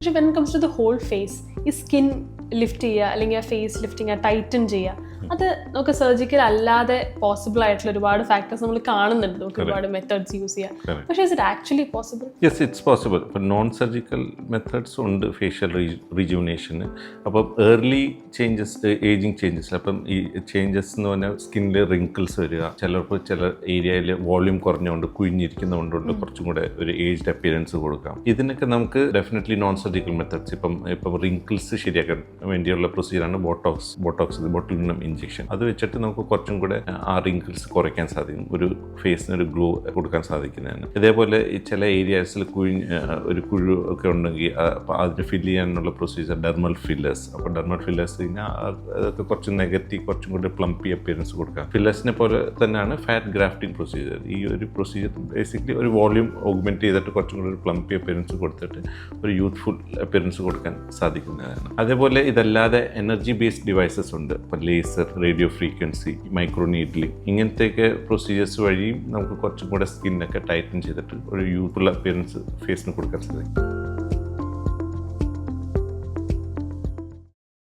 പക്ഷെ when comes to the whole face, ഈ skin lift ചെയ്യുക അല്ലെങ്കിൽ ആ ഫേസ് ലിഫ്റ്റിങ് ടൈറ്റൻ ചെയ്യുക, അത് നമുക്ക് സർജിക്കൽ അല്ലാതെ പോസിബിൾ ആയിട്ടുള്ള ഒരുപാട് ഫാക്ടേഴ്സ് നമ്മൾ കാണുന്നുണ്ട്. നമുക്ക് ഒരുപാട് മെത്തേഡ്സ് യൂസ് ചെയ്യാം. പക്ഷേ is it actually possible? Yes, it's possible. ഇപ്പം നോൺ സർജിക്കൽ മെത്തേഡ്സ് ഉണ്ട് ഫേഷ്യൽ റീജുവിനേഷന്. അപ്പം ഏർലി ചേഞ്ചസ്, ഏജിങ് ചേഞ്ചസ്, അപ്പം ഈ ചേഞ്ചസ് എന്ന് പറഞ്ഞാൽ സ്കിന്നിൽ റിങ്കിൾസ് വരിക, ചിലപ്പോൾ ചില ഏരിയയിൽ വോള്യൂം കുറഞ്ഞുകൊണ്ട് കുഴിഞ്ഞിരിക്കുന്നതുകൊണ്ടുണ്ട് കുറച്ചും കൂടെ ഒരു ഏജ്ഡ് അപ്പിയറൻസ് കൊടുക്കാം. ഇതിനൊക്കെ നമുക്ക് ഡെഫിനറ്റ്ലി നോൺ സർജിക്കൽ മെത്തേഡ്സ്, ഇപ്പം റിങ്കിൾസ് ശരിയാക്കാൻ വേണ്ടിയുള്ള പ്രൊസീജിയറാണ് ബോട്ടോക്സ്, ബോട്ടുലിനം ഇഞ്ചെക്ഷൻ. അത് വെച്ചിട്ട് നമുക്ക് കുറച്ചും കൂടെ ആ റിങ്കിൾസ് കുറയ്ക്കാൻ സാധിക്കും, ഒരു ഫേസിന് ഒരു ഗ്ലോ കൊടുക്കാൻ സാധിക്കുന്നതാണ്. ഇതേപോലെ ഈ ചില ഏരിയാസിൽ ഒരു കുഴു ഒക്കെ ഉണ്ടെങ്കിൽ അതിന് ഫില്ല് ചെയ്യാനുള്ള പ്രൊസീജിയർ ഡെർമൽ ഫില്ലേഴ്സ്. അപ്പോൾ ഡെർമൽ ഫില്ലേഴ്സ് കഴിഞ്ഞാൽ അതൊക്കെ കുറച്ച് നെഗറ്റി, കുറച്ചും കൂടെ പ്ലംപി അപ്പിയറൻസ് കൊടുക്കാം. ഫില്ലേഴ്സിനെ പോലെ തന്നെയാണ് ഫാറ്റ് ഗ്രാഫ്റ്റിംഗ് പ്രൊസീജിയർ. ഈ ഒരു പ്രൊസീജിയർ ബേസിക്കലി ഒരു വോള്യൂം ഓഗ്മെൻറ്റ് ചെയ്തിട്ട് കുറച്ചും കൂടെ ഒരു പ്ലംപി അപ്പിയറൻസ് കൊടുത്തിട്ട് ഒരു യൂത്ത്ഫുൾ അപ്പിയറൻസ് കൊടുക്കാൻ സാധിക്കുന്നതാണ്. അതേപോലെ ഇതല്ലാതെ എനർജി ബേസ്ഡ് ഡിവൈസസ് ഉണ്ട്. ഇപ്പോൾ laser, radio frequency, micro needling, ഇങ്ങനത്തെയൊക്കെ പ്രൊസീജിയേഴ്സ് വഴിയും നമുക്ക് കുറച്ചും കൂടെ സ്കിന്നൊക്കെ ടൈറ്റൻ ചെയ്തിട്ട് ഒരു യൂത്ത്ഫുൾ അപ്പിയറൻസ് ഫേസിന് കൊടുക്കാൻ സാധിക്കും.